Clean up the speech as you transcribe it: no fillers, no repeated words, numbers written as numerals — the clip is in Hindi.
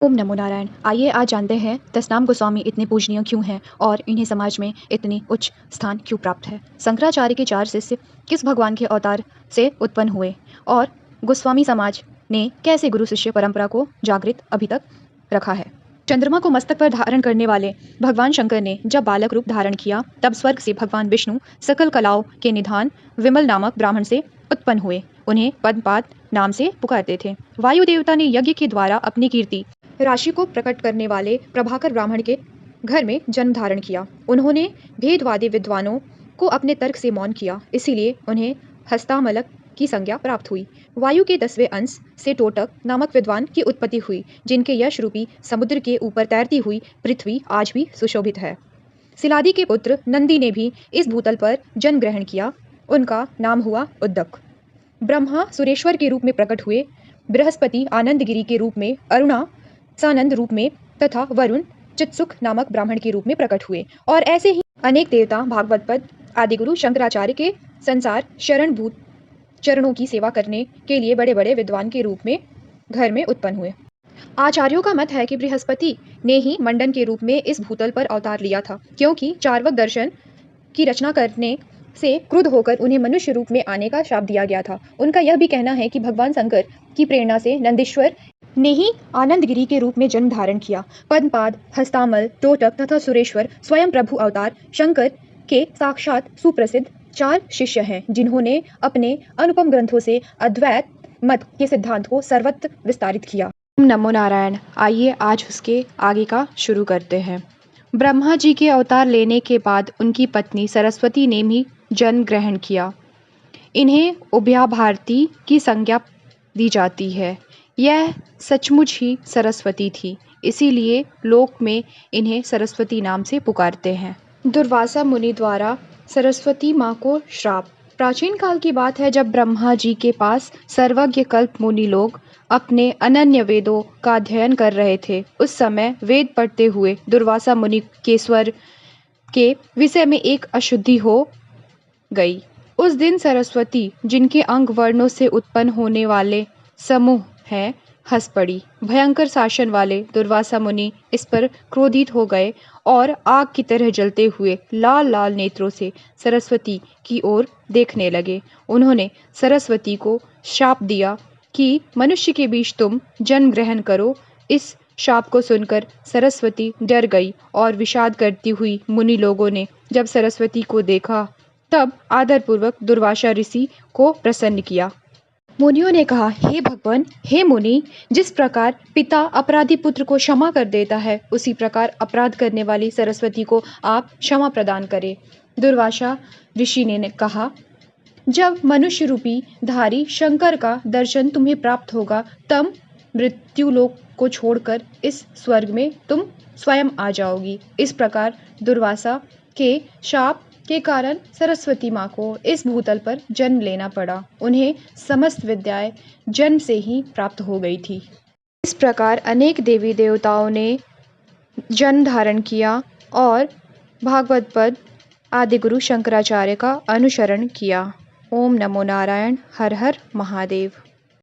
ओम नमो नारायण। आइए आज जानते हैं दशनाम गोस्वामी इतने पूजनीय क्यों हैं और इन्हें समाज में इतनी उच्च स्थान क्यों प्राप्त है। शंकराचार्य के 4 शिष्य किस भगवान के अवतार से उत्पन्न हुए और गोस्वामी समाज ने कैसे गुरु शिष्य परंपरा को जागृत अभी तक रखा है। चंद्रमा को मस्तक पर धारण करने वाले भगवान शंकर ने जब बालक रूप धारण किया तब स्वर्ग से भगवान विष्णु सकल कलाओं के निधान विमल नामक ब्राह्मण से उत्पन्न हुए। उन्हें पद्मपाद नाम से पुकारते थे। वायु देवता ने यज्ञ के द्वारा अपनी कीर्ति राशि को प्रकट करने वाले प्रभाकर ब्राह्मण के घर में जन्म धारण किया। उन्होंने भेदवादी विद्वानों को अपने तर्क से मौन किया, इसीलिए उन्हें हस्तामलक की संज्ञा प्राप्त हुई। वायु के 10वें अंश से टोटक नामक विद्वान की उत्पत्ति हुई, जिनके यश रूपी समुद्र के ऊपर तैरती हुई पृथ्वी आज भी सुशोभित है। शिलादि के पुत्र नंदी ने भी इस भूतल पर जन्म ग्रहण किया। उनका नाम हुआ उद्दक। ब्रह्मा सुरेश्वर के रूप में प्रकट हुए, बृहस्पति आनंदगिरी के रूप में, अरुणा सानंद रूप में तथा वरुण चित्सुख नामक ब्राह्मण के रूप में प्रकट हुए। और ऐसे ही अनेक देवता भागवत पद आदिगुरु शंकराचार्य के संसार शरणभूत चरणों की सेवा करने के लिए बड़े बड़े विद्वान के रूप में घर में उत्पन्न हुए। आचार्यों का मत है कि बृहस्पति ने ही मंडन के रूप में इस भूतल पर अवतार लिया था, क्योंकि चार्वक दर्शन की रचना करने से क्रुद्ध होकर उन्हें मनुष्य रूप में आने का शाप दिया गया था। उनका यह भी कहना है कि भगवान शंकर की प्रेरणा से नंदीश्वर ने ही आनंदगिरी के रूप में जन्म धारण किया। पद्मपाद, हस्तामल, टोटक तथा सुरेश्वर स्वयं प्रभु अवतार शंकर के साक्षात सुप्रसिद्ध 4 शिष्य हैं, जिन्होंने अपने अनुपम ग्रंथों से अद्वैत मत के सिद्धांत को सर्वत्र विस्तारित किया। ओम नमो नारायण। आइए आज उसके आगे का शुरू करते हैं। ब्रह्मा जी के अवतार लेने के बाद उनकी पत्नी सरस्वती ने भी जन्म ग्रहण किया। इन्हें उभया भारती की संज्ञा दी जाती है। यह सचमुच ही सरस्वती थी, इसीलिए लोक में इन्हें सरस्वती नाम से पुकारते हैं। दुर्वासा मुनि द्वारा सरस्वती माँ को श्राप। प्राचीन काल की बात है, जब ब्रह्मा जी के पास सर्वज्ञ कल्प मुनि लोग अपने अनन्य वेदों का अध्ययन कर रहे थे। उस समय वेद पढ़ते हुए दुर्वासा मुनि के स्वर के विषय में एक अशुद्धि हो गई। उस दिन सरस्वती, जिनके अंग वर्णों से उत्पन्न होने वाले समूह है, हंस पड़ी। भयंकर शासन वाले दुर्वासा मुनि इस पर क्रोधित हो गए और आग की तरह जलते हुए लाल लाल नेत्रों से सरस्वती की ओर देखने लगे। उन्होंने सरस्वती को शाप दिया कि मनुष्य के बीच तुम जन्म ग्रहण करो। इस शाप को सुनकर सरस्वती डर गई और विषाद करती हुई मुनि लोगों ने जब सरस्वती को देखा तब आदरपूर्वक दुर्वासा ऋषि को प्रसन्न किया। मुनियों ने कहा, हे भगवान, हे मुनि, जिस प्रकार पिता अपराधी पुत्र को क्षमा कर देता है, उसी प्रकार अपराध करने वाली सरस्वती को आप क्षमा प्रदान करें। दुर्वासा ऋषि ने कहा, जब मनुष्य रूपी धारी शंकर का दर्शन तुम्हें प्राप्त होगा, तब मृत्युलोक को छोड़कर इस स्वर्ग में तुम स्वयं आ जाओगी। इस प्रकार दुर्वासा के शाप के कारण सरस्वती माँ को इस भूतल पर जन्म लेना पड़ा। उन्हें समस्त विद्याएं जन्म से ही प्राप्त हो गई थी। इस प्रकार अनेक देवी देवताओं ने जन्म धारण किया और भागवत पद आदिगुरु शंकराचार्य का अनुसरण किया। ओम नमो नारायण। हर हर महादेव।